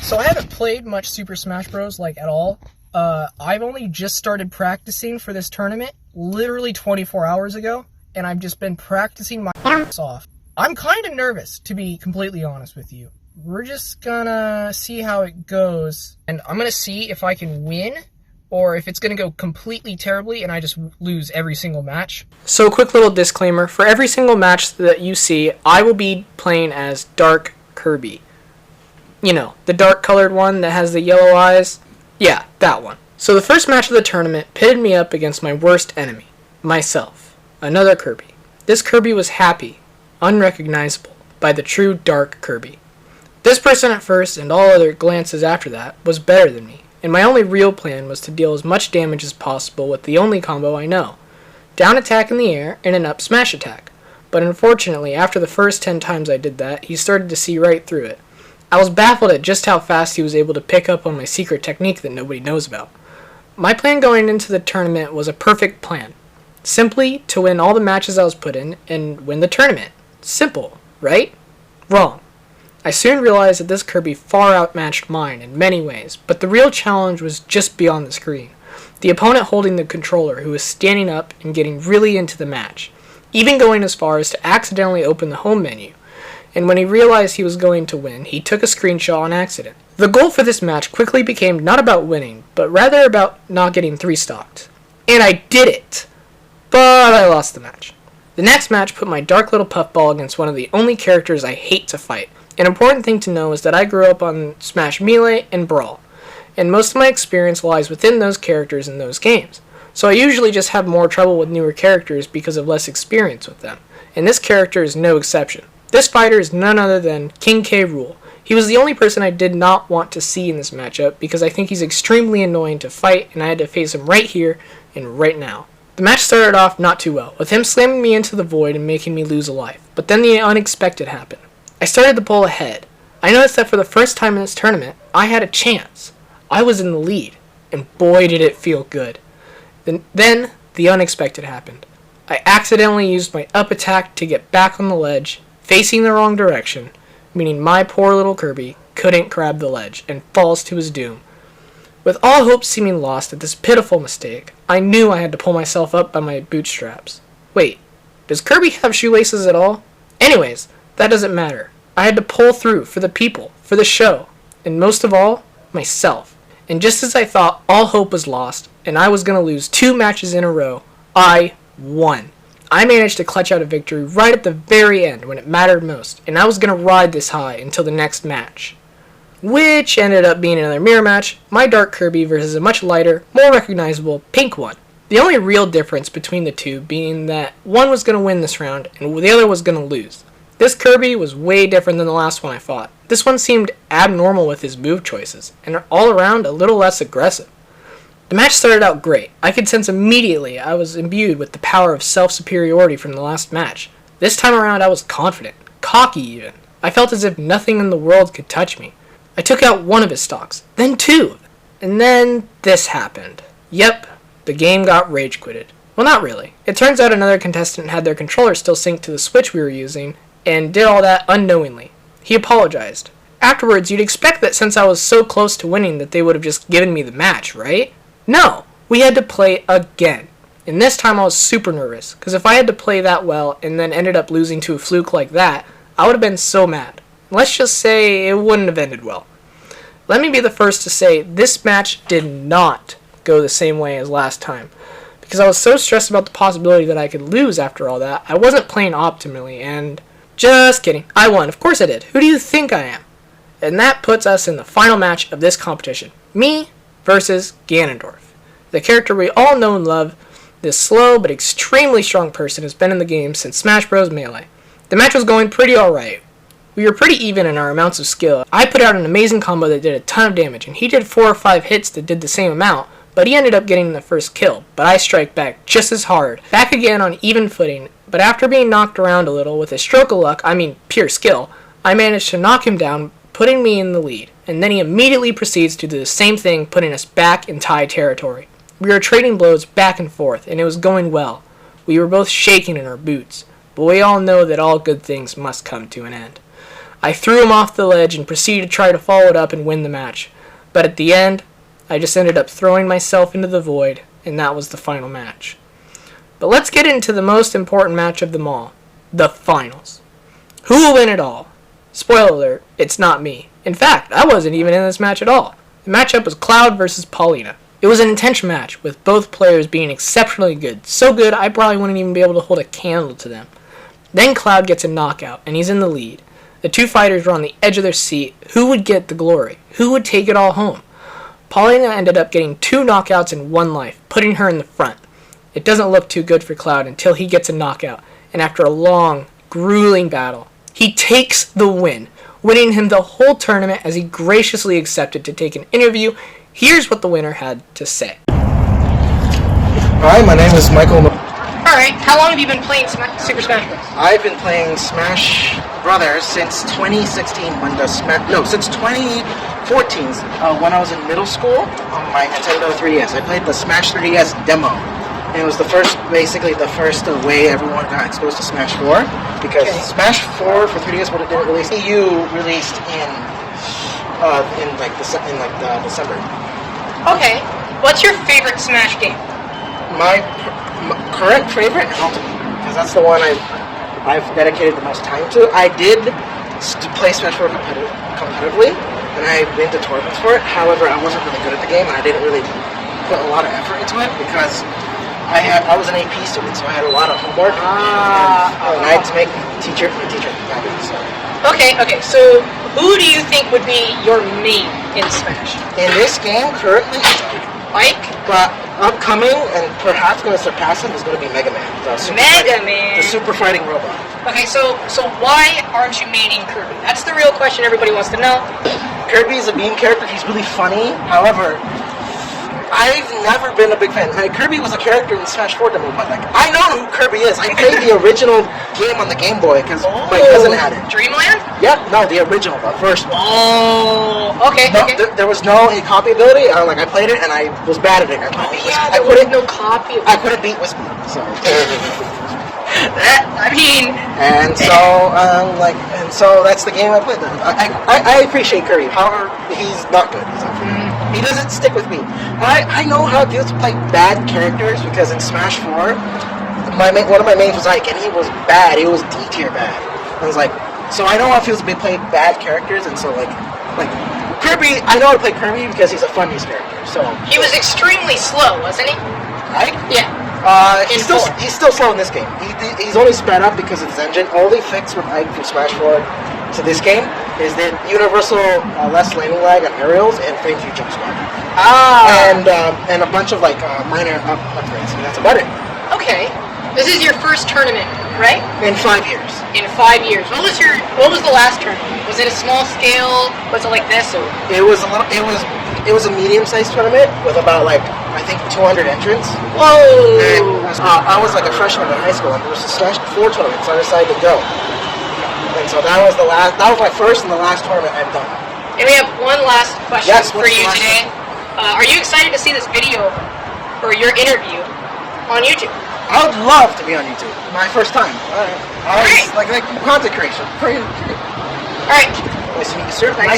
So I haven't played much Super Smash Bros. Like at all. I've only just started practicing for this tournament literally 24 hours ago, and I've just been practicing my ass off. I'm kind of nervous, to be completely honest with you. We're just gonna see how it goes, and I'm gonna see if I can win, or if it's gonna go completely terribly and I just lose every single match. So, quick little disclaimer, for every single match that you see, I will be playing as Dark Kirby. You know, the dark colored one that has the yellow eyes. Yeah, that one. So the first match of the tournament pitted me up against my worst enemy, myself, another Kirby. This Kirby was happy, unrecognizable, by the true Dark Kirby. This person at first, and all other glances after that, was better than me, and my only real plan was to deal as much damage as possible with the only combo I know. Down attack in the air, and an up smash attack. But unfortunately, after the first 10 times I did that, he started to see right through it. I was baffled at just how fast he was able to pick up on my secret technique that nobody knows about. My plan going into the tournament was a perfect plan. Simply to win all the matches I was put in and win the tournament. Simple, right? Wrong. I soon realized that this Kirby far outmatched mine in many ways, but the real challenge was just beyond the screen. The opponent holding the controller, who was standing up and getting really into the match, even going as far as to accidentally open the home menu. And when he realized he was going to win, he took a screenshot on accident. The goal for this match quickly became not about winning, but rather about not getting 3-stocked. And I did it! But I lost the match. The next match put my dark little puffball against one of the only characters I hate to fight. An important thing to know is that I grew up on Smash Melee and Brawl, and most of my experience lies within those characters in those games. So I usually just have more trouble with newer characters because of less experience with them, and this character is no exception. This fighter is none other than King K. Rool. He was the only person I did not want to see in this matchup because I think he's extremely annoying to fight, and I had to face him right here and right now. The match started off not too well, with him slamming me into the void and making me lose a life, but then the unexpected happened. I started to pull ahead. I noticed that for the first time in this tournament, I had a chance. I was in the lead, and boy did it feel good. Then the unexpected happened. I accidentally used my up attack to get back on the ledge, facing the wrong direction, meaning my poor little Kirby couldn't grab the ledge and falls to his doom. With all hope seeming lost at this pitiful mistake, I knew I had to pull myself up by my bootstraps. Wait, does Kirby have shoelaces at all? Anyways, that doesn't matter. I had to pull through for the people, for the show, and most of all, myself. And just as I thought all hope was lost, and I was going to lose 2 matches in a row, I won. I managed to clutch out a victory right at the very end when it mattered most, and I was going to ride this high until the next match. Which ended up being another mirror match, my Dark Kirby versus a much lighter, more recognizable pink one. The only real difference between the two being that one was going to win this round and the other was going to lose. This Kirby was way different than the last one I fought. This one seemed abnormal with his move choices, and all around a little less aggressive. The match started out great. I could sense immediately I was imbued with the power of self-superiority from the last match. This time around I was confident, cocky even. I felt as if nothing in the world could touch me. I took out one of his stocks, then 2, and then this happened. Yep, the game got rage quitted. Well, not really. It turns out another contestant had their controller still synced to the Switch we were using, and did all that unknowingly. He apologized. Afterwards, you'd expect that since I was so close to winning that they would have just given me the match, right? No, we had to play again. And this time I was super nervous, because if I had to play that well and then ended up losing to a fluke like that, I would have been so mad. Let's just say it wouldn't have ended well. Let me be the first to say this match did not go the same way as last time. Because I was so stressed about the possibility that I could lose after all that, I wasn't playing optimally, and just kidding. I won. Of course I did. Who do you think I am? And that puts us in the final match of this competition. Me versus Ganondorf. The character we all know and love. This slow but extremely strong person has been in the game since Smash Bros. Melee. The match was going pretty alright. We were pretty even in our amounts of skill. I put out an amazing combo that did a ton of damage, and he did 4 or 5 hits that did the same amount, but he ended up getting the first kill. But I strike back just as hard. Back again on even footing, but after being knocked around a little with a stroke of luck, I mean pure skill, I managed to knock him down, putting me in the lead. And then he immediately proceeds to do the same thing, putting us back in tie territory. We were trading blows back and forth, and it was going well. We were both shaking in our boots, but we all know that all good things must come to an end. I threw him off the ledge and proceeded to try to follow it up and win the match. But at the end, I just ended up throwing myself into the void, and that was the final match. But let's get into the most important match of them all, the finals. Who will win it all? Spoiler alert, it's not me. In fact, I wasn't even in this match at all. The matchup was Cloud versus Paulina. It was an intense match, with both players being exceptionally good. So good, I probably wouldn't even be able to hold a candle to them. Then Cloud gets a knockout, and he's in the lead. The two fighters were on the edge of their seat. Who would get the glory? Who would take it all home? Paulina ended up getting 2 knockouts in 1 life, putting her in the front. It doesn't look too good for Cloud until he gets a knockout, and after a long, grueling battle, he takes the win, winning him the whole tournament as he graciously accepted to take an interview. Here's what the winner had to say. Hi, my name is Michael. Alright, how long have you been playing Super Smash Bros? I've been playing Smash Brothers since 2016 since 2014 when I was in middle school on my Nintendo 3DS. I played the Smash 3DS demo. And it was basically the first way everyone got exposed to Smash 4, because Smash 4 for 3DS didn't release. EU released in December. Okay, what's your favorite Smash game? My current favorite is Ultimate, because that's the one I've dedicated the most time to. I did play Smash 4 competitively, and I've been to tournaments for it. However, I wasn't really good at the game, and I didn't really put a lot of effort into it because I was an AP student, so I had a lot of homework, and I had to make my teacher happy. So. Okay, so who do you think would be your main in Smash? In this game, currently, Mike? But upcoming, and perhaps going to surpass him, is going to be Mega Man. The super fighting robot. Okay, so why aren't you maining Kirby? That's the real question everybody wants to know. Kirby is a meme character. He's really funny. However, I've never been a big fan. Kirby was a character in Smash 4 demo, but I know who Kirby is. I played the original game on the Game Boy because my cousin had it. Dreamland? Yeah, no, the original, the first one. Oh, okay. There was no copy ability. I played it and I was bad at it. There was no copy. I couldn't beat Whisper, so. And so that's the game I played. I appreciate Kirby. However, he's not good. He doesn't stick with me. I know how it feels to play bad characters, because in Smash 4, one of my mains was Ike, and he was bad. He was D tier bad. I was so I know how it feels to be playing bad characters, and so Kirby, I know how to play Kirby because he's a fun use character. So he was extremely slow, wasn't he? Right? Yeah. He's still slow in this game. He's only sped up because of his engine. Only fix with Ike from Smash 4 to this game is that universal less landing lag on aerials and frame through jump squad. And a bunch of minor upgrades. And that's about it. Okay. This is your first tournament, right? In 5 years. In 5 years. What was the last tournament? Was it a small scale? Was it like this or? It was a medium-sized tournament with about I think 200 entrants. Whoa! And, I was a freshman in high school, and there was a Smash 4 tournament, so I decided to go. And so that was my first and the last tournament I've done. And we have one last question for you the last today. Are you excited to see this video or your interview on YouTube? I would love to be on YouTube. My first time. Alright. Content creation. Alright. Nice to meet you, sir. Nice